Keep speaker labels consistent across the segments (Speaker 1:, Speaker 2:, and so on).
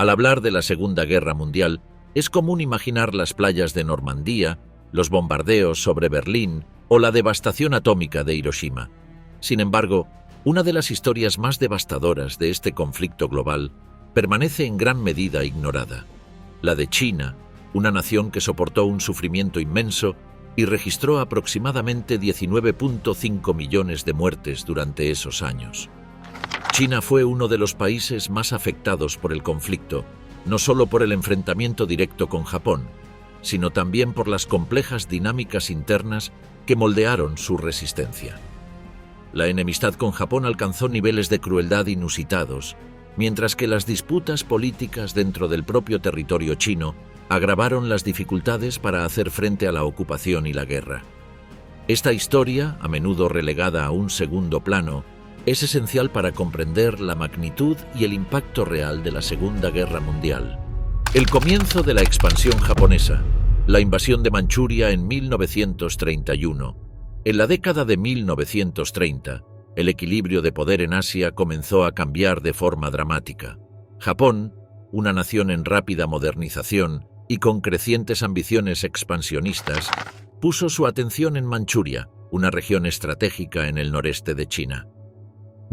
Speaker 1: Al hablar de la Segunda Guerra Mundial, es común imaginar las playas de Normandía, los bombardeos sobre Berlín o la devastación atómica de Hiroshima. Sin embargo, una de las historias más devastadoras de este conflicto global permanece en gran medida ignorada: la de China, una nación que soportó un sufrimiento inmenso y registró aproximadamente 19,5 millones de muertes durante esos años. China fue uno de los países más afectados por el conflicto, no solo por el enfrentamiento directo con Japón, sino también por las complejas dinámicas internas que moldearon su resistencia. La enemistad con Japón alcanzó niveles de crueldad inusitados, mientras que las disputas políticas dentro del propio territorio chino agravaron las dificultades para hacer frente a la ocupación y la guerra. Esta historia, a menudo relegada a un segundo plano, es esencial para comprender la magnitud y el impacto real de la Segunda Guerra Mundial. El comienzo de la expansión japonesa, la invasión de Manchuria en 1931. En la década de 1930, el equilibrio de poder en Asia comenzó a cambiar de forma dramática. Japón, una nación en rápida modernización y con crecientes ambiciones expansionistas, puso su atención en Manchuria, una región estratégica en el noreste de China.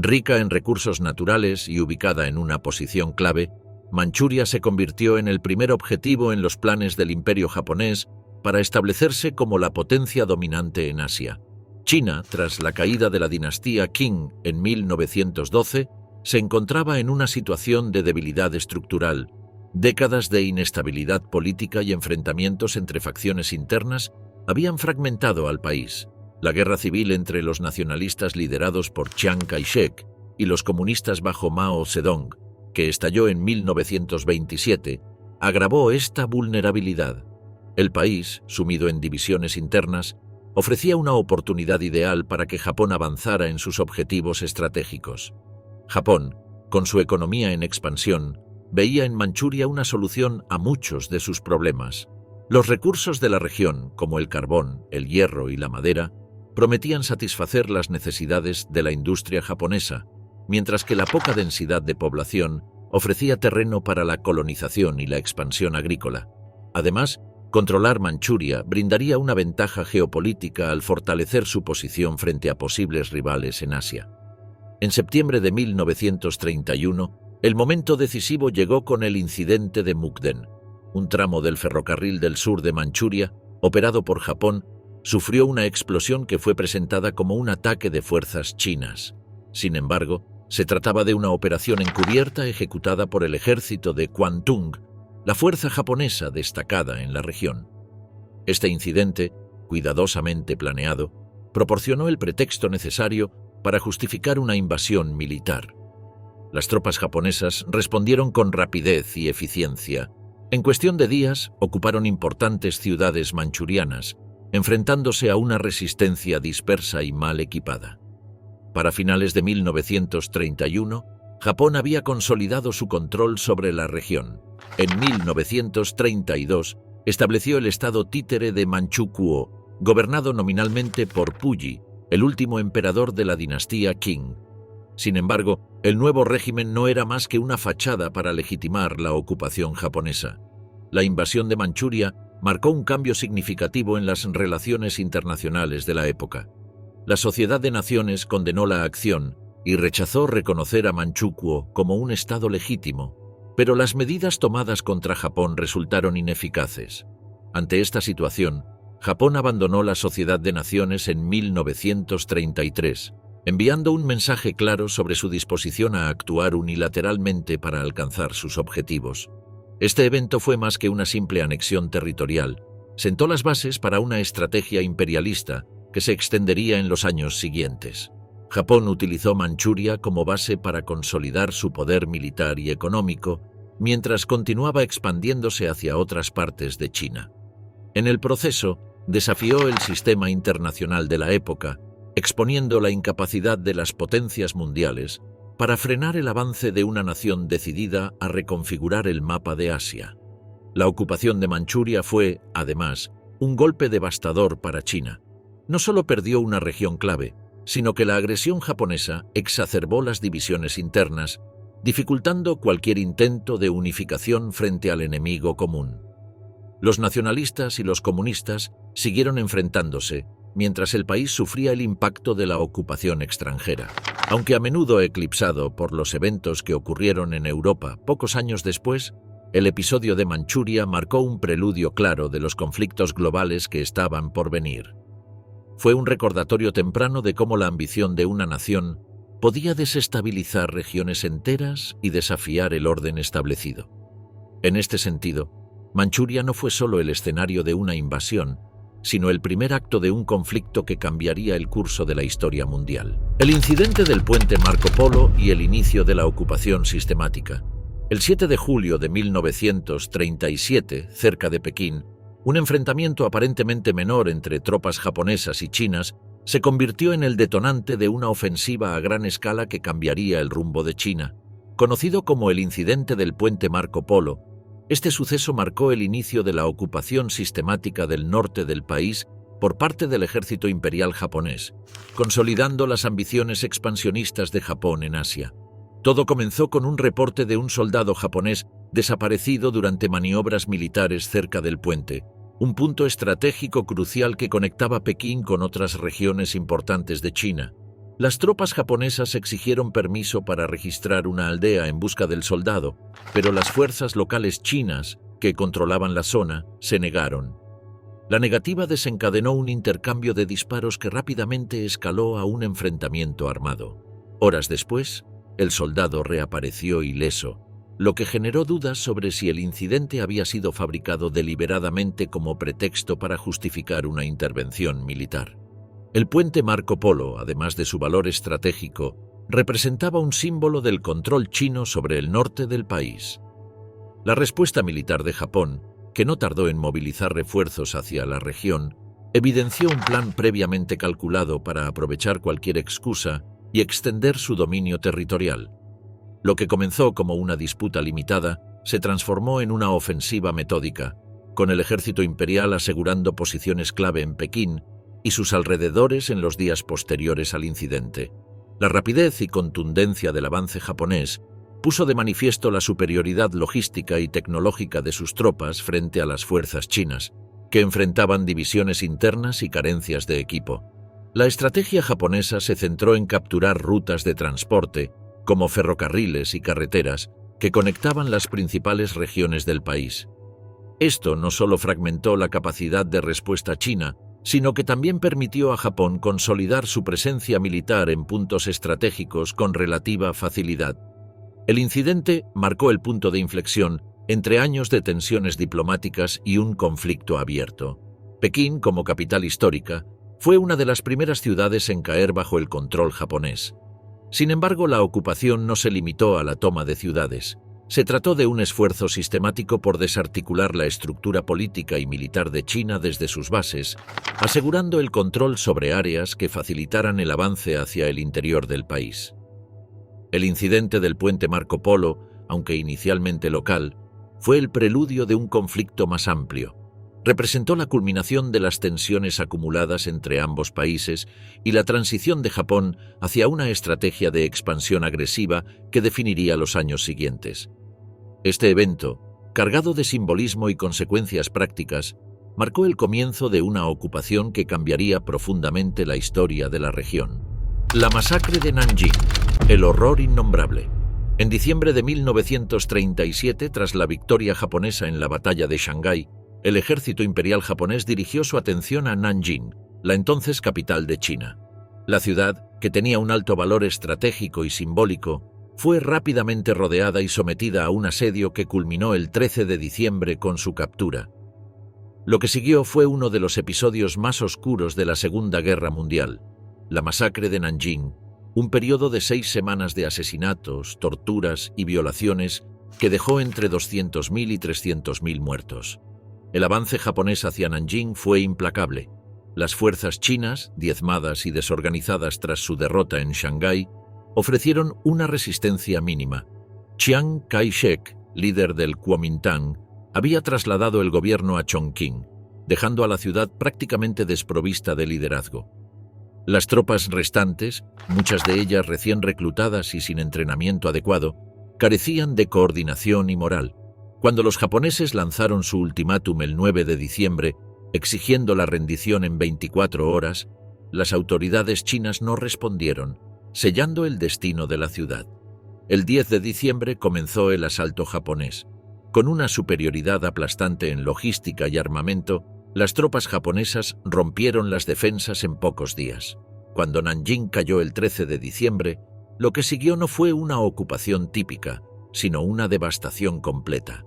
Speaker 1: Rica en recursos naturales y ubicada en una posición clave, Manchuria se convirtió en el primer objetivo en los planes del Imperio japonés para establecerse como la potencia dominante en Asia. China, tras la caída de la dinastía Qing en 1912, se encontraba en una situación de debilidad estructural. Décadas de inestabilidad política y enfrentamientos entre facciones internas habían fragmentado al país. La guerra civil entre los nacionalistas liderados por Chiang Kai-shek y los comunistas bajo Mao Zedong, que estalló en 1927, agravó esta vulnerabilidad. El país, sumido en divisiones internas, ofrecía una oportunidad ideal para que Japón avanzara en sus objetivos estratégicos. Japón, con su economía en expansión, veía en Manchuria una solución a muchos de sus problemas. Los recursos de la región, como el carbón, el hierro y la madera, prometían satisfacer las necesidades de la industria japonesa, mientras que la poca densidad de población ofrecía terreno para la colonización y la expansión agrícola. Además, controlar Manchuria brindaría una ventaja geopolítica al fortalecer su posición frente a posibles rivales en Asia. En septiembre de 1931, el momento decisivo llegó con el incidente de Mukden. Un tramo del ferrocarril del sur de Manchuria, operado por Japón, sufrió una explosión que fue presentada como un ataque de fuerzas chinas. Sin embargo, se trataba de una operación encubierta ejecutada por el ejército de Kwantung, la fuerza japonesa destacada en la región. Este incidente, cuidadosamente planeado, proporcionó el pretexto necesario para justificar una invasión militar. Las tropas japonesas respondieron con rapidez y eficiencia. En cuestión de días, ocuparon importantes ciudades manchurianas, enfrentándose a una resistencia dispersa y mal equipada. Para finales de 1931, Japón había consolidado su control sobre la región. En 1932, estableció el estado títere de Manchukuo, gobernado nominalmente por Puyi, el último emperador de la dinastía Qing. Sin embargo, el nuevo régimen no era más que una fachada para legitimar la ocupación japonesa. La invasión de Manchuria marcó un cambio significativo en las relaciones internacionales de la época. La Sociedad de Naciones condenó la acción y rechazó reconocer a Manchukuo como un estado legítimo, pero las medidas tomadas contra Japón resultaron ineficaces. Ante esta situación, Japón abandonó la Sociedad de Naciones en 1933, enviando un mensaje claro sobre su disposición a actuar unilateralmente para alcanzar sus objetivos. Este evento fue más que una simple anexión territorial, sentó las bases para una estrategia imperialista que se extendería en los años siguientes. Japón utilizó Manchuria como base para consolidar su poder militar y económico, mientras continuaba expandiéndose hacia otras partes de China. En el proceso, desafió el sistema internacional de la época, exponiendo la incapacidad de las potencias mundiales para frenar el avance de una nación decidida a reconfigurar el mapa de Asia. La ocupación de Manchuria fue, además, un golpe devastador para China. No solo perdió una región clave, sino que la agresión japonesa exacerbó las divisiones internas dificultando cualquier intento de unificación frente al enemigo común. Los nacionalistas y los comunistas siguieron enfrentándose, mientras el país sufría el impacto de la ocupación extranjera. Aunque a menudo eclipsado por los eventos que ocurrieron en Europa pocos años después, el episodio de Manchuria marcó un preludio claro de los conflictos globales que estaban por venir. Fue un recordatorio temprano de cómo la ambición de una nación podía desestabilizar regiones enteras y desafiar el orden establecido. En este sentido, Manchuria no fue solo el escenario de una invasión, sino el primer acto de un conflicto que cambiaría el curso de la historia mundial. El incidente del puente Marco Polo y el inicio de la ocupación sistemática. El 7 de julio de 1937, cerca de Pekín, un enfrentamiento aparentemente menor entre tropas japonesas y chinas se convirtió en el detonante de una ofensiva a gran escala que cambiaría el rumbo de China. Conocido como el incidente del puente Marco Polo, este suceso marcó el inicio de la ocupación sistemática del norte del país por parte del ejército imperial japonés, consolidando las ambiciones expansionistas de Japón en Asia. Todo comenzó con un reporte de un soldado japonés desaparecido durante maniobras militares cerca del puente, un punto estratégico crucial que conectaba Pekín con otras regiones importantes de China. Las tropas japonesas exigieron permiso para registrar una aldea en busca del soldado, pero las fuerzas locales chinas, que controlaban la zona, se negaron. La negativa desencadenó un intercambio de disparos que rápidamente escaló a un enfrentamiento armado. Horas después, el soldado reapareció ileso, lo que generó dudas sobre si el incidente había sido fabricado deliberadamente como pretexto para justificar una intervención militar. El puente Marco Polo, además de su valor estratégico, representaba un símbolo del control chino sobre el norte del país. La respuesta militar de Japón, que no tardó en movilizar refuerzos hacia la región, evidenció un plan previamente calculado para aprovechar cualquier excusa y extender su dominio territorial. Lo que comenzó como una disputa limitada se transformó en una ofensiva metódica, con el ejército imperial asegurando posiciones clave en Pekín y sus alrededores en los días posteriores al incidente. La rapidez y contundencia del avance japonés puso de manifiesto la superioridad logística y tecnológica de sus tropas frente a las fuerzas chinas, que enfrentaban divisiones internas y carencias de equipo. La estrategia japonesa se centró en capturar rutas de transporte, como ferrocarriles y carreteras, que conectaban las principales regiones del país. Esto no solo fragmentó la capacidad de respuesta china, sino que también permitió a Japón consolidar su presencia militar en puntos estratégicos con relativa facilidad. El incidente marcó el punto de inflexión entre años de tensiones diplomáticas y un conflicto abierto. Pekín, como capital histórica, fue una de las primeras ciudades en caer bajo el control japonés. Sin embargo, la ocupación no se limitó a la toma de ciudades. Se trató de un esfuerzo sistemático por desarticular la estructura política y militar de China desde sus bases, asegurando el control sobre áreas que facilitaran el avance hacia el interior del país. El incidente del puente Marco Polo, aunque inicialmente local, fue el preludio de un conflicto más amplio. Representó la culminación de las tensiones acumuladas entre ambos países y la transición de Japón hacia una estrategia de expansión agresiva que definiría los años siguientes. Este evento, cargado de simbolismo y consecuencias prácticas, marcó el comienzo de una ocupación que cambiaría profundamente la historia de la región. La masacre de Nanjing, el horror innombrable. En diciembre de 1937, tras la victoria japonesa en la batalla de Shanghái, el ejército imperial japonés dirigió su atención a Nanjing, la entonces capital de China. La ciudad, que tenía un alto valor estratégico y simbólico, fue rápidamente rodeada y sometida a un asedio que culminó el 13 de diciembre con su captura. Lo que siguió fue uno de los episodios más oscuros de la Segunda Guerra Mundial, la masacre de Nanjing, un periodo de 6 semanas de asesinatos, torturas y violaciones que dejó entre 200.000 y 300.000 muertos. El avance japonés hacia Nanjing fue implacable. Las fuerzas chinas, diezmadas y desorganizadas tras su derrota en Shanghái, ofrecieron una resistencia mínima. Chiang Kai-shek, líder del Kuomintang, había trasladado el gobierno a Chongqing, dejando a la ciudad prácticamente desprovista de liderazgo. Las tropas restantes, muchas de ellas recién reclutadas y sin entrenamiento adecuado, carecían de coordinación y moral. Cuando los japoneses lanzaron su ultimátum el 9 de diciembre, exigiendo la rendición en 24 horas, las autoridades chinas no respondieron, sellando el destino de la ciudad. El 10 de diciembre comenzó el asalto japonés. Con una superioridad aplastante en logística y armamento, las tropas japonesas rompieron las defensas en pocos días. Cuando Nanjing cayó el 13 de diciembre, lo que siguió no fue una ocupación típica, sino una devastación completa.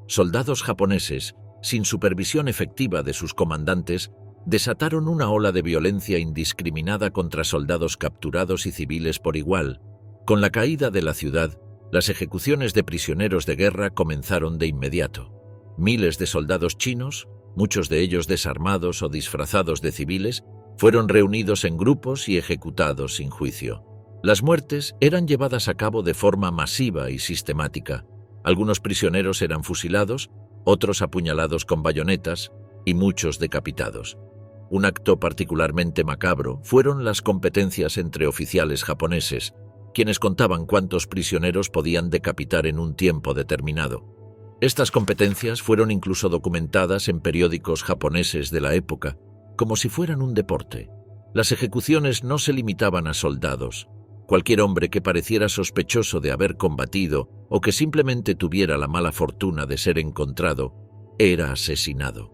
Speaker 1: Soldados japoneses, sin supervisión efectiva de sus comandantes, desataron una ola de violencia indiscriminada contra soldados capturados y civiles por igual. Con la caída de la ciudad, las ejecuciones de prisioneros de guerra comenzaron de inmediato. Miles de soldados chinos, muchos de ellos desarmados o disfrazados de civiles, fueron reunidos en grupos y ejecutados sin juicio. Las muertes eran llevadas a cabo de forma masiva y sistemática. Algunos prisioneros eran fusilados, otros apuñalados con bayonetas y muchos decapitados. Un acto particularmente macabro fueron las competencias entre oficiales japoneses, quienes contaban cuántos prisioneros podían decapitar en un tiempo determinado. Estas competencias fueron incluso documentadas en periódicos japoneses de la época, como si fueran un deporte. Las ejecuciones no se limitaban a soldados. Cualquier hombre que pareciera sospechoso de haber combatido o que simplemente tuviera la mala fortuna de ser encontrado, era asesinado.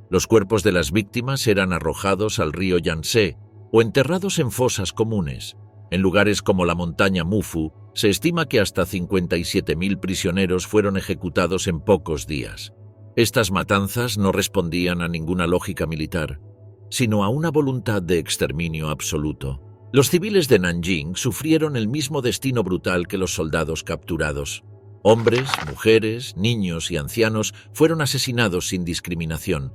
Speaker 1: Los cuerpos de las víctimas eran arrojados al río Yangtze o enterrados en fosas comunes. En lugares como la montaña Mufu, se estima que hasta 57.000 prisioneros fueron ejecutados en pocos días. Estas matanzas no respondían a ninguna lógica militar, sino a una voluntad de exterminio absoluto. Los civiles de Nanjing sufrieron el mismo destino brutal que los soldados capturados. Hombres, mujeres, niños y ancianos fueron asesinados sin discriminación.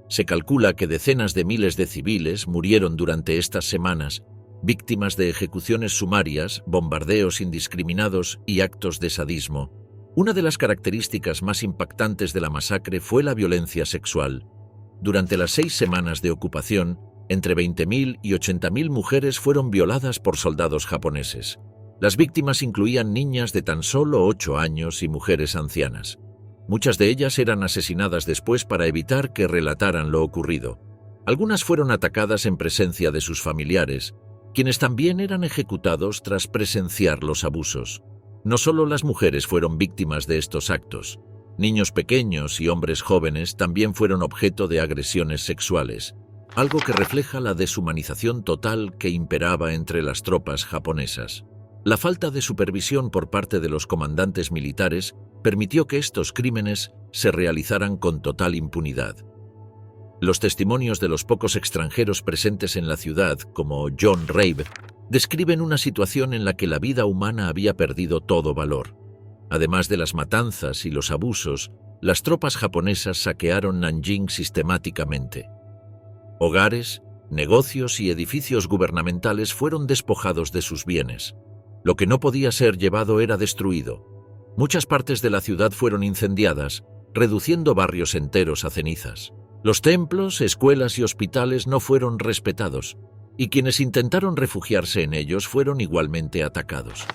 Speaker 1: Se calcula que decenas de miles de civiles murieron durante estas semanas, víctimas de ejecuciones sumarias, bombardeos indiscriminados y actos de sadismo. Una de las características más impactantes de la masacre fue la violencia sexual. Durante las 6 semanas de ocupación, entre 20.000 y 80.000 mujeres fueron violadas por soldados japoneses. Las víctimas incluían niñas de tan solo 8 años y mujeres ancianas. Muchas de ellas eran asesinadas después para evitar que relataran lo ocurrido. Algunas fueron atacadas en presencia de sus familiares, quienes también eran ejecutados tras presenciar los abusos. No solo las mujeres fueron víctimas de estos actos. Niños pequeños y hombres jóvenes también fueron objeto de agresiones sexuales, algo que refleja la deshumanización total que imperaba entre las tropas japonesas. La falta de supervisión por parte de los comandantes militares permitió que estos crímenes se realizaran con total impunidad. Los testimonios de los pocos extranjeros presentes en la ciudad, como John Reib, describen una situación en la que la vida humana había perdido todo valor. Además de las matanzas y los abusos, las tropas japonesas saquearon Nanjing sistemáticamente. Hogares, negocios y edificios gubernamentales fueron despojados de sus bienes. Lo que no podía ser llevado era destruido. Muchas partes de la ciudad fueron incendiadas, reduciendo barrios enteros a cenizas. Los templos, escuelas y hospitales no fueron respetados, y quienes intentaron refugiarse en ellos fueron igualmente atacados.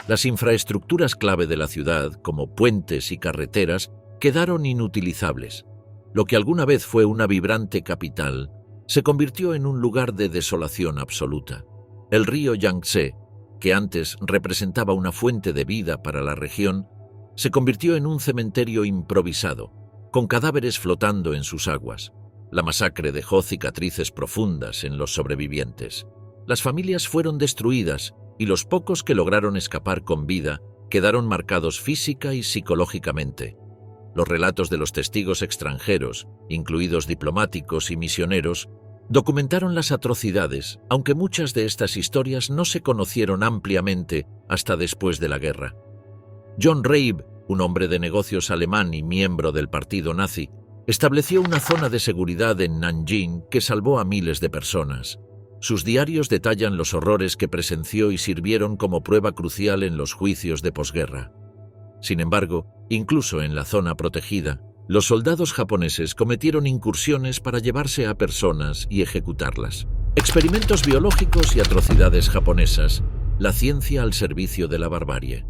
Speaker 1: Las infraestructuras clave de la ciudad, como puentes y carreteras, quedaron inutilizables. Lo que alguna vez fue una vibrante capital, se convirtió en un lugar de desolación absoluta. El río Yangtze, que antes representaba una fuente de vida para la región, se convirtió en un cementerio improvisado, con cadáveres flotando en sus aguas. La masacre dejó cicatrices profundas en los sobrevivientes. Las familias fueron destruidas y los pocos que lograron escapar con vida quedaron marcados física y psicológicamente. Los relatos de los testigos extranjeros, incluidos diplomáticos y misioneros, documentaron las atrocidades, aunque muchas de estas historias no se conocieron ampliamente hasta después de la guerra. John Reib, un hombre de negocios alemán y miembro del partido nazi, estableció una zona de seguridad en Nanjing que salvó a miles de personas. Sus diarios detallan los horrores que presenció y sirvieron como prueba crucial en los juicios de posguerra. Sin embargo, incluso en la zona protegida, los soldados japoneses cometieron incursiones para llevarse a personas y ejecutarlas. Experimentos biológicos y atrocidades japonesas, la ciencia al servicio de la barbarie.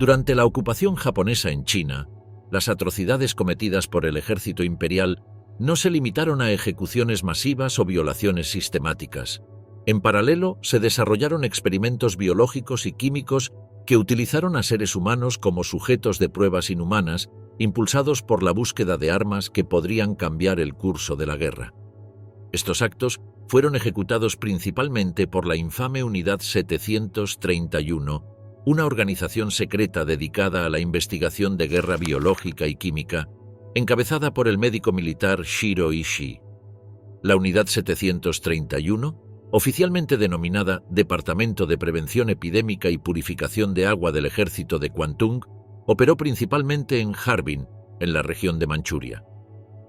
Speaker 1: Durante la ocupación japonesa en China, las atrocidades cometidas por el ejército imperial no se limitaron a ejecuciones masivas o violaciones sistemáticas. En paralelo, se desarrollaron experimentos biológicos y químicos que utilizaron a seres humanos como sujetos de pruebas inhumanas, impulsados por la búsqueda de armas que podrían cambiar el curso de la guerra. Estos actos fueron ejecutados principalmente por la infame Unidad 731, una organización secreta dedicada a la investigación de guerra biológica y química, encabezada por el médico militar Shiro Ishii. La Unidad 731, oficialmente denominada Departamento de Prevención Epidémica y Purificación de Agua del Ejército de Kwantung, operó principalmente en Harbin, en la región de Manchuria.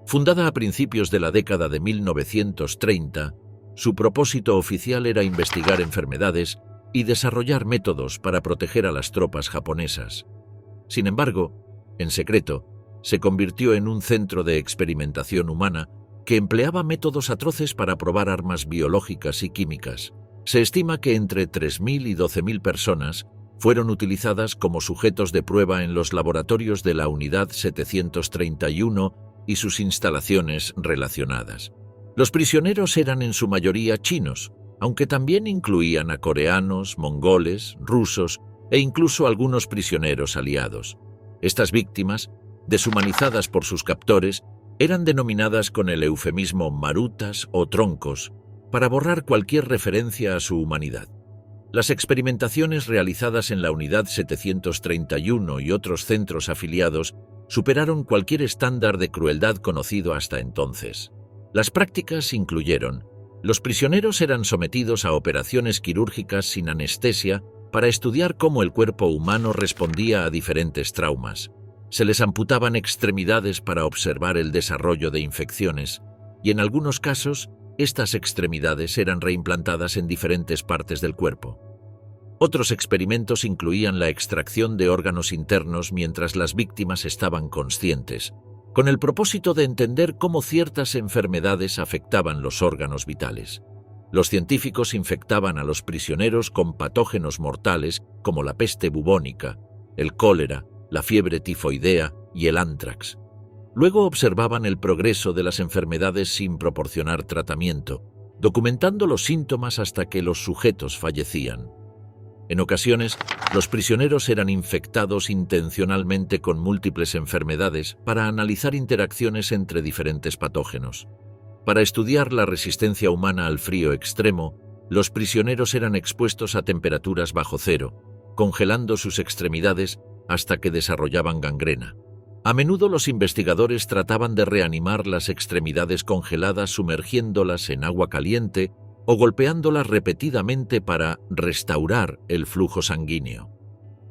Speaker 1: Fundada a principios de la década de 1930, su propósito oficial era investigar enfermedades y desarrollar métodos para proteger a las tropas japonesas. Sin embargo, en secreto, se convirtió en un centro de experimentación humana que empleaba métodos atroces para probar armas biológicas y químicas. Se estima que entre 3.000 y 12.000 personas fueron utilizadas como sujetos de prueba en los laboratorios de la Unidad 731 y sus instalaciones relacionadas. Los prisioneros eran en su mayoría chinos, aunque también incluían a coreanos, mongoles, rusos e incluso algunos prisioneros aliados. Estas víctimas, deshumanizadas por sus captores, eran denominadas con el eufemismo marutas o troncos, para borrar cualquier referencia a su humanidad. Las experimentaciones realizadas en la Unidad 731 y otros centros afiliados superaron cualquier estándar de crueldad conocido hasta entonces. Las prácticas incluyeron: los prisioneros eran sometidos a operaciones quirúrgicas sin anestesia para estudiar cómo el cuerpo humano respondía a diferentes traumas. Se les amputaban extremidades para observar el desarrollo de infecciones, y en algunos casos, estas extremidades eran reimplantadas en diferentes partes del cuerpo. Otros experimentos incluían la extracción de órganos internos mientras las víctimas estaban conscientes, con el propósito de entender cómo ciertas enfermedades afectaban los órganos vitales. Los científicos infectaban a los prisioneros con patógenos mortales como la peste bubónica, el cólera, la fiebre tifoidea y el ántrax. Luego observaban el progreso de las enfermedades sin proporcionar tratamiento, documentando los síntomas hasta que los sujetos fallecían. En ocasiones, los prisioneros eran infectados intencionalmente con múltiples enfermedades para analizar interacciones entre diferentes patógenos. Para estudiar la resistencia humana al frío extremo, los prisioneros eran expuestos a temperaturas bajo cero, congelando sus extremidades hasta que desarrollaban gangrena. A menudo los investigadores trataban de reanimar las extremidades congeladas sumergiéndolas en agua caliente o golpeándolas repetidamente para restaurar el flujo sanguíneo.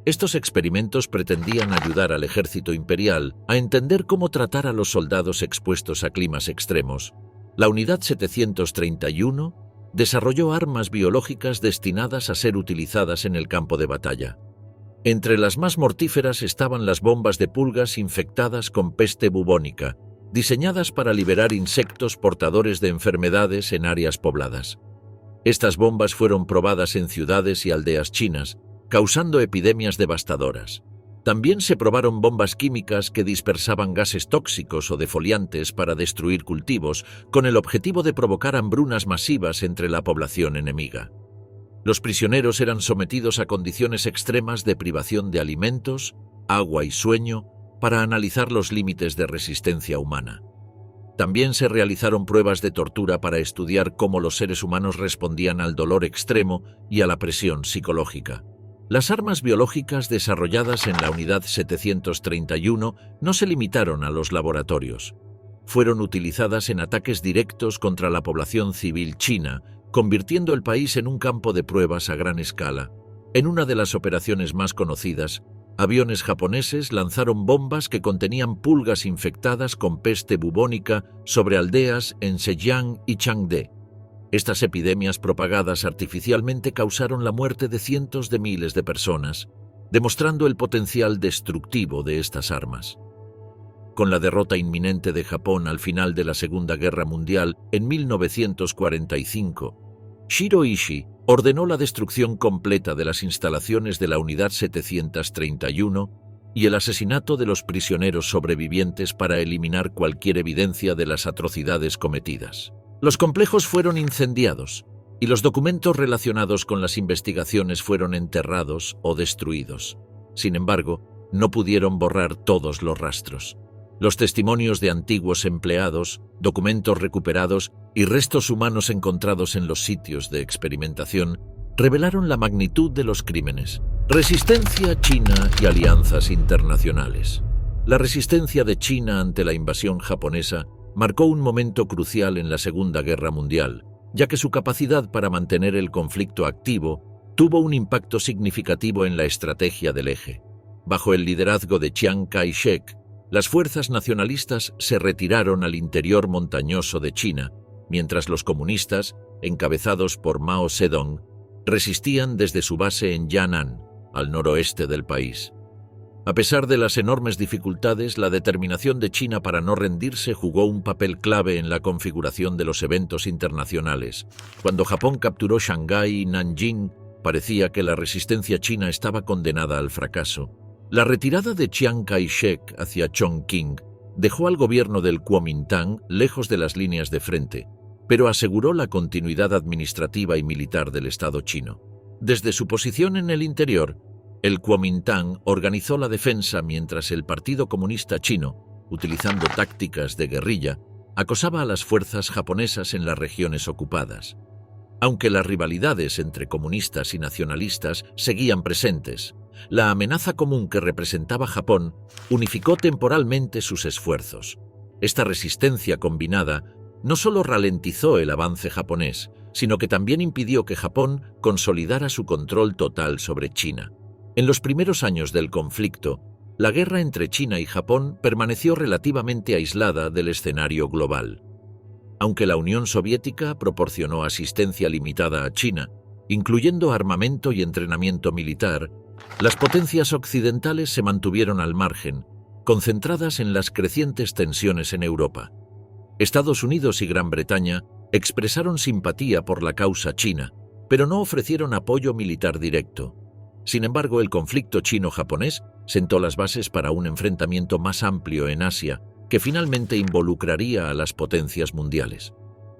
Speaker 1: Estos experimentos pretendían ayudar al ejército imperial a entender cómo tratar a los soldados expuestos a climas extremos. La Unidad 731 desarrolló armas biológicas destinadas a ser utilizadas en el campo de batalla. Entre las más mortíferas estaban las bombas de pulgas infectadas con peste bubónica, diseñadas para liberar insectos portadores de enfermedades en áreas pobladas. Estas bombas fueron probadas en ciudades y aldeas chinas, causando epidemias devastadoras. También se probaron bombas químicas que dispersaban gases tóxicos o defoliantes para destruir cultivos, con el objetivo de provocar hambrunas masivas entre la población enemiga. Los prisioneros eran sometidos a condiciones extremas de privación de alimentos, agua y sueño para analizar los límites de resistencia humana. También se realizaron pruebas de tortura para estudiar cómo los seres humanos respondían al dolor extremo y a la presión psicológica. Las armas biológicas desarrolladas en la Unidad 731 no se limitaron a los laboratorios. Fueron utilizadas en ataques directos contra la población civil china, convirtiendo el país en un campo de pruebas a gran escala. En una de las operaciones más conocidas, aviones japoneses lanzaron bombas que contenían pulgas infectadas con peste bubónica sobre aldeas en Zhejiang y Changde. Estas epidemias propagadas artificialmente causaron la muerte de cientos de miles de personas, demostrando el potencial destructivo de estas armas. Con la derrota inminente de Japón al final de la Segunda Guerra Mundial en 1945, Shiro Ishii ordenó la destrucción completa de las instalaciones de la Unidad 731 y el asesinato de los prisioneros sobrevivientes para eliminar cualquier evidencia de las atrocidades cometidas. Los complejos fueron incendiados y los documentos relacionados con las investigaciones fueron enterrados o destruidos. Sin embargo, no pudieron borrar todos los rastros. Los testimonios de antiguos empleados, documentos recuperados y restos humanos encontrados en los sitios de experimentación revelaron la magnitud de los crímenes. Resistencia china y alianzas internacionales. La resistencia de China ante la invasión japonesa marcó un momento crucial en la Segunda Guerra Mundial, ya que su capacidad para mantener el conflicto activo tuvo un impacto significativo en la estrategia del eje. Bajo el liderazgo de Chiang Kai-shek, las fuerzas nacionalistas se retiraron al interior montañoso de China, mientras los comunistas, encabezados por Mao Zedong, resistían desde su base en Yan'an, al noroeste del país. A pesar de las enormes dificultades, la determinación de China para no rendirse jugó un papel clave en la configuración de los eventos internacionales. Cuando Japón capturó Shanghái y Nanjing, parecía que la resistencia china estaba condenada al fracaso. La retirada de Chiang Kai-shek hacia Chongqing dejó al gobierno del Kuomintang lejos de las líneas de frente, pero aseguró la continuidad administrativa y militar del Estado chino. Desde su posición en el interior, el Kuomintang organizó la defensa mientras el Partido Comunista Chino, utilizando tácticas de guerrilla, acosaba a las fuerzas japonesas en las regiones ocupadas. Aunque las rivalidades entre comunistas y nacionalistas seguían presentes, la amenaza común que representaba Japón unificó temporalmente sus esfuerzos. Esta resistencia combinada no solo ralentizó el avance japonés, sino que también impidió que Japón consolidara su control total sobre China. En los primeros años del conflicto, la guerra entre China y Japón permaneció relativamente aislada del escenario global. Aunque la Unión Soviética proporcionó asistencia limitada a China, incluyendo armamento y entrenamiento militar, las potencias occidentales se mantuvieron al margen, concentradas en las crecientes tensiones en Europa. Estados Unidos y Gran Bretaña expresaron simpatía por la causa china, pero no ofrecieron apoyo militar directo. Sin embargo, el conflicto chino-japonés sentó las bases para un enfrentamiento más amplio en Asia, que finalmente involucraría a las potencias mundiales.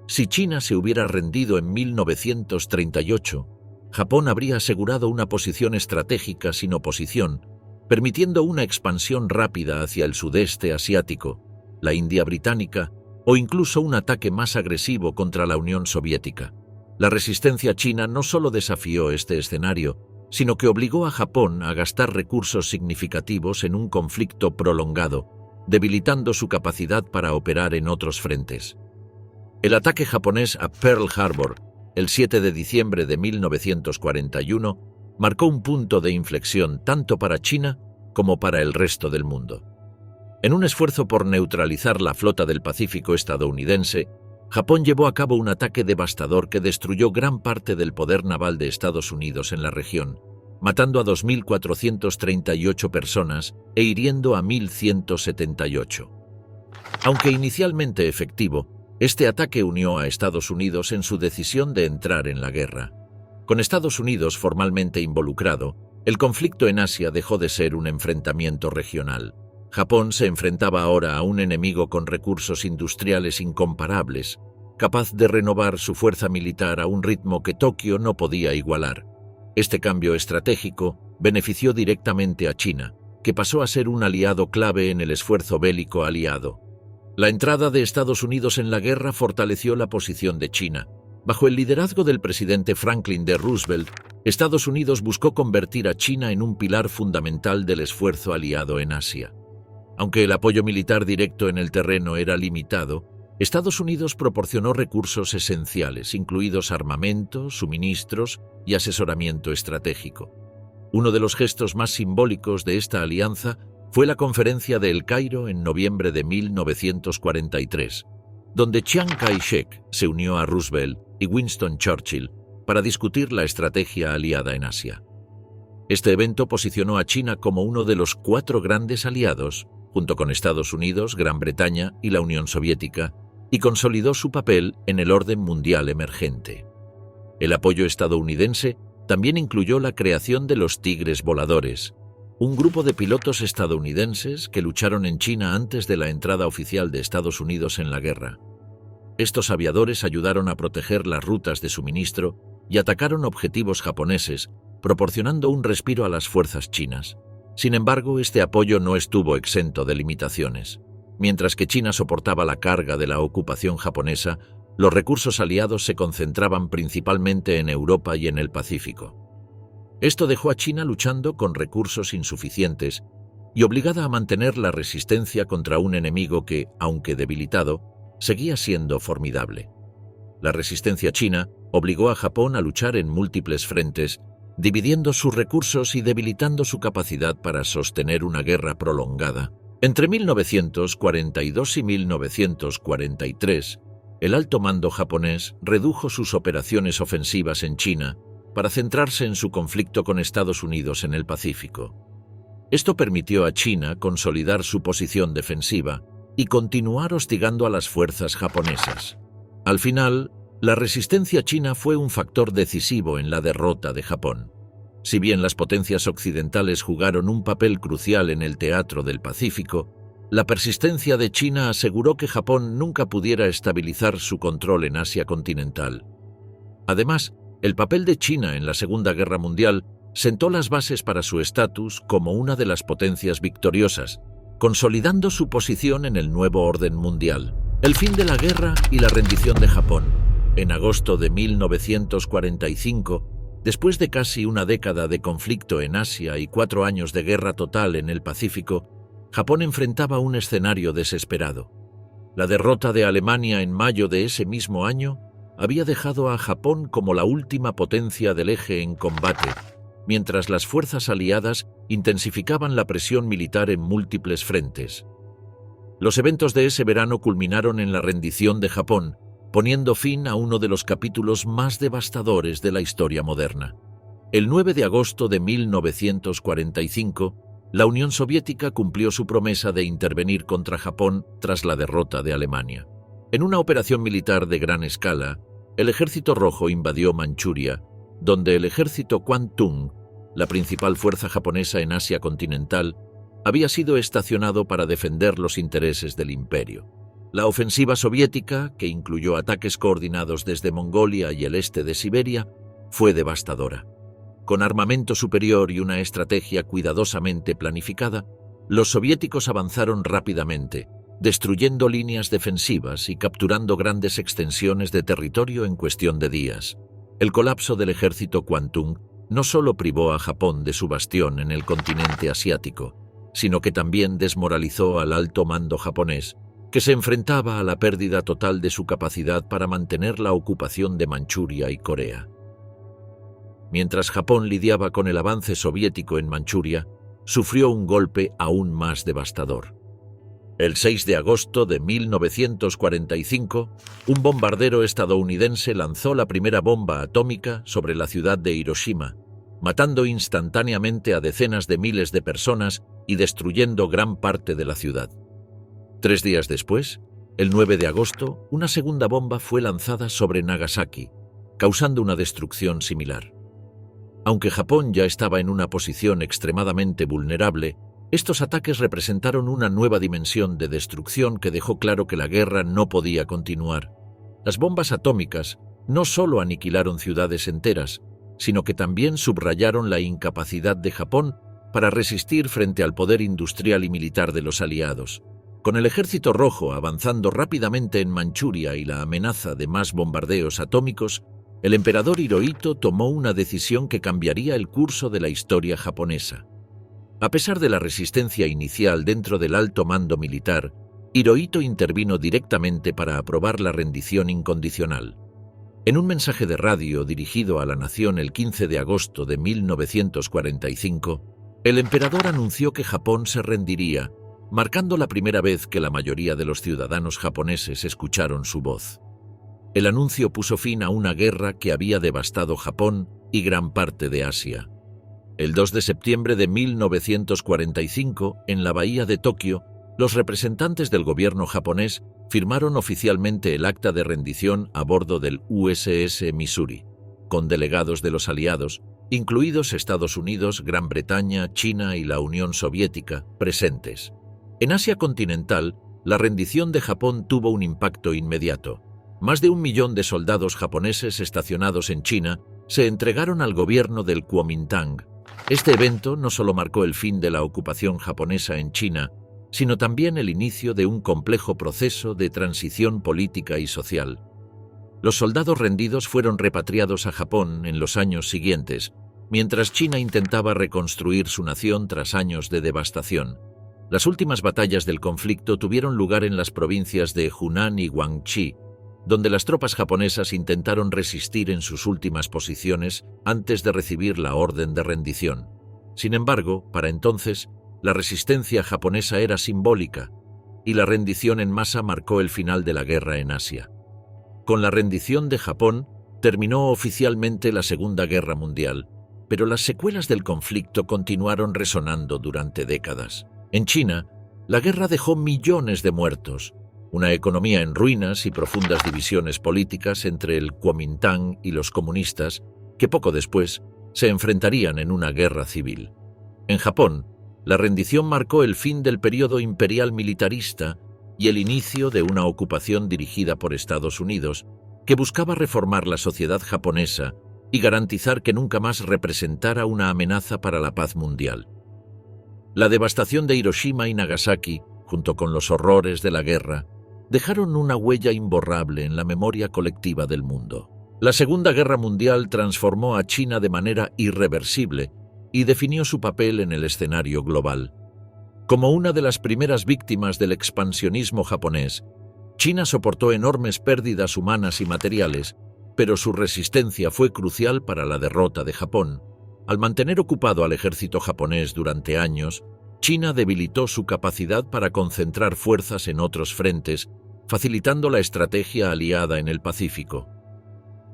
Speaker 1: Si China se hubiera rendido en 1938, Japón habría asegurado una posición estratégica sin oposición, permitiendo una expansión rápida hacia el sudeste asiático, la India británica o incluso un ataque más agresivo contra la Unión Soviética. La resistencia china no solo desafió este escenario, sino que obligó a Japón a gastar recursos significativos en un conflicto prolongado, debilitando su capacidad para operar en otros frentes. El ataque japonés a Pearl Harbor, el 7 de diciembre de 1941, marcó un punto de inflexión tanto para China como para el resto del mundo. En un esfuerzo por neutralizar la flota del Pacífico estadounidense, Japón llevó a cabo un ataque devastador que destruyó gran parte del poder naval de Estados Unidos en la región, matando a 2.438 personas e hiriendo a 1.178. Aunque inicialmente efectivo, este ataque unió a Estados Unidos en su decisión de entrar en la guerra. Con Estados Unidos formalmente involucrado, el conflicto en Asia dejó de ser un enfrentamiento regional. Japón se enfrentaba ahora a un enemigo con recursos industriales incomparables, capaz de renovar su fuerza militar a un ritmo que Tokio no podía igualar. Este cambio estratégico benefició directamente a China, que pasó a ser un aliado clave en el esfuerzo bélico aliado. La entrada de Estados Unidos en la guerra fortaleció la posición de China. Bajo el liderazgo del presidente Franklin D. Roosevelt, Estados Unidos buscó convertir a China en un pilar fundamental del esfuerzo aliado en Asia. Aunque el apoyo militar directo en el terreno era limitado, Estados Unidos proporcionó recursos esenciales, incluidos armamento, suministros y asesoramiento estratégico. Uno de los gestos más simbólicos de esta alianza fue la Conferencia de El Cairo en noviembre de 1943, donde Chiang Kai-shek se unió a Roosevelt y Winston Churchill para discutir la estrategia aliada en Asia. Este evento posicionó a China como uno de los 4 grandes aliados, junto con Estados Unidos, Gran Bretaña y la Unión Soviética, y consolidó su papel en el orden mundial emergente. El apoyo estadounidense también incluyó la creación de los Tigres Voladores, un grupo de pilotos estadounidenses que lucharon en China antes de la entrada oficial de Estados Unidos en la guerra. Estos aviadores ayudaron a proteger las rutas de suministro y atacaron objetivos japoneses, proporcionando un respiro a las fuerzas chinas. Sin embargo, este apoyo no estuvo exento de limitaciones. Mientras que China soportaba la carga de la ocupación japonesa, los recursos aliados se concentraban principalmente en Europa y en el Pacífico. Esto dejó a China luchando con recursos insuficientes y obligada a mantener la resistencia contra un enemigo que, aunque debilitado, seguía siendo formidable. La resistencia china obligó a Japón a luchar en múltiples frentes, dividiendo sus recursos y debilitando su capacidad para sostener una guerra prolongada. Entre 1942 y 1943, el alto mando japonés redujo sus operaciones ofensivas en China para centrarse en su conflicto con Estados Unidos en el Pacífico. Esto permitió a China consolidar su posición defensiva y continuar hostigando a las fuerzas japonesas. Al final, la resistencia china fue un factor decisivo en la derrota de Japón. Si bien las potencias occidentales jugaron un papel crucial en el teatro del Pacífico, la persistencia de China aseguró que Japón nunca pudiera estabilizar su control en Asia continental. Además, el papel de China en la Segunda Guerra Mundial sentó las bases para su estatus como una de las potencias victoriosas, consolidando su posición en el nuevo orden mundial. El fin de la guerra y la rendición de Japón. En agosto de 1945, después de casi una década de conflicto en Asia y 4 años de guerra total en el Pacífico, Japón enfrentaba un escenario desesperado. La derrota de Alemania en mayo de ese mismo año había dejado a Japón como la última potencia del eje en combate, mientras las fuerzas aliadas intensificaban la presión militar en múltiples frentes. Los eventos de ese verano culminaron en la rendición de Japón, poniendo fin a uno de los capítulos más devastadores de la historia moderna. El 9 de agosto de 1945, la Unión Soviética cumplió su promesa de intervenir contra Japón tras la derrota de Alemania. En una operación militar de gran escala, el Ejército Rojo invadió Manchuria, donde el Ejército Kwantung, la principal fuerza japonesa en Asia continental, había sido estacionado para defender los intereses del imperio. La ofensiva soviética, que incluyó ataques coordinados desde Mongolia y el este de Siberia, fue devastadora. Con armamento superior y una estrategia cuidadosamente planificada, los soviéticos avanzaron rápidamente, destruyendo líneas defensivas y capturando grandes extensiones de territorio en cuestión de días. El colapso del ejército Kwantung no solo privó a Japón de su bastión en el continente asiático, sino que también desmoralizó al alto mando japonés, que se enfrentaba a la pérdida total de su capacidad para mantener la ocupación de Manchuria y Corea. Mientras Japón lidiaba con el avance soviético en Manchuria, sufrió un golpe aún más devastador. El 6 de agosto de 1945, un bombardero estadounidense lanzó la primera bomba atómica sobre la ciudad de Hiroshima, matando instantáneamente a decenas de miles de personas y destruyendo gran parte de la ciudad. 3 días después, el 9 de agosto, una segunda bomba fue lanzada sobre Nagasaki, causando una destrucción similar. Aunque Japón ya estaba en una posición extremadamente vulnerable, estos ataques representaron una nueva dimensión de destrucción que dejó claro que la guerra no podía continuar. Las bombas atómicas no solo aniquilaron ciudades enteras, sino que también subrayaron la incapacidad de Japón para resistir frente al poder industrial y militar de los aliados. Con el Ejército Rojo avanzando rápidamente en Manchuria y la amenaza de más bombardeos atómicos, el emperador Hirohito tomó una decisión que cambiaría el curso de la historia japonesa. A pesar de la resistencia inicial dentro del alto mando militar, Hirohito intervino directamente para aprobar la rendición incondicional. En un mensaje de radio dirigido a la nación el 15 de agosto de 1945, el emperador anunció que Japón se rendiría, marcando la primera vez que la mayoría de los ciudadanos japoneses escucharon su voz. El anuncio puso fin a una guerra que había devastado Japón y gran parte de Asia. El 2 de septiembre de 1945, en la bahía de Tokio, los representantes del gobierno japonés firmaron oficialmente el acta de rendición a bordo del USS Missouri. con delegados de los aliados, incluidos Estados Unidos, Gran Bretaña, China y la Unión Soviética, presentes. En Asia continental, la rendición de Japón tuvo un impacto inmediato. Más de 1 millón de soldados japoneses estacionados en China se entregaron al gobierno del Kuomintang. Este evento no solo marcó el fin de la ocupación japonesa en China, sino también el inicio de un complejo proceso de transición política y social. Los soldados rendidos fueron repatriados a Japón en los años siguientes, mientras China intentaba reconstruir su nación tras años de devastación. Las últimas batallas del conflicto tuvieron lugar en las provincias de Hunan y Guangxi, donde las tropas japonesas intentaron resistir en sus últimas posiciones antes de recibir la orden de rendición. Sin embargo, para entonces, la resistencia japonesa era simbólica, y la rendición en masa marcó el final de la guerra en Asia. Con la rendición de Japón, terminó oficialmente la Segunda Guerra Mundial, pero las secuelas del conflicto continuaron resonando durante décadas. En China, la guerra dejó millones de muertos, una economía en ruinas y profundas divisiones políticas entre el Kuomintang y los comunistas, que poco después se enfrentarían en una guerra civil. En Japón, la rendición marcó el fin del periodo imperial militarista y el inicio de una ocupación dirigida por Estados Unidos, que buscaba reformar la sociedad japonesa y garantizar que nunca más representara una amenaza para la paz mundial. La devastación de Hiroshima y Nagasaki, junto con los horrores de la guerra, dejaron una huella imborrable en la memoria colectiva del mundo. La Segunda Guerra Mundial transformó a China de manera irreversible y definió su papel en el escenario global. Como una de las primeras víctimas del expansionismo japonés, China soportó enormes pérdidas humanas y materiales, pero su resistencia fue crucial para la derrota de Japón. Al mantener ocupado al ejército japonés durante años, China debilitó su capacidad para concentrar fuerzas en otros frentes, facilitando la estrategia aliada en el Pacífico.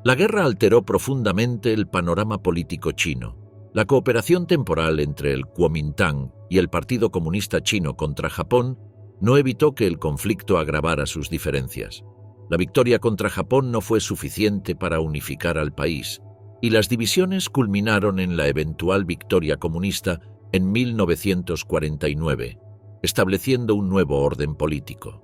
Speaker 1: La guerra alteró profundamente el panorama político chino. La cooperación temporal entre el Kuomintang y el Partido Comunista Chino contra Japón no evitó que el conflicto agravara sus diferencias. La victoria contra Japón no fue suficiente para unificar al país, y las divisiones culminaron en la eventual victoria comunista en 1949, estableciendo un nuevo orden político.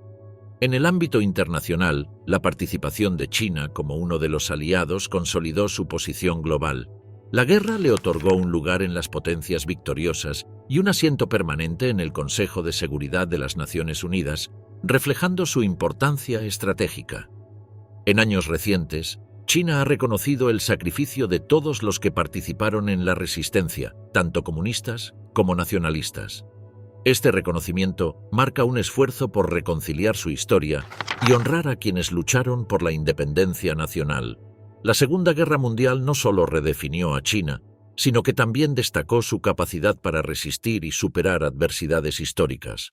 Speaker 1: En el ámbito internacional, la participación de China como uno de los aliados consolidó su posición global. La guerra le otorgó un lugar en las potencias victoriosas y un asiento permanente en el Consejo de Seguridad de las Naciones Unidas, reflejando su importancia estratégica. En años recientes, China ha reconocido el sacrificio de todos los que participaron en la resistencia, tanto comunistas como nacionalistas. Este reconocimiento marca un esfuerzo por reconciliar su historia y honrar a quienes lucharon por la independencia nacional. La Segunda Guerra Mundial no solo redefinió a China, sino que también destacó su capacidad para resistir y superar adversidades históricas.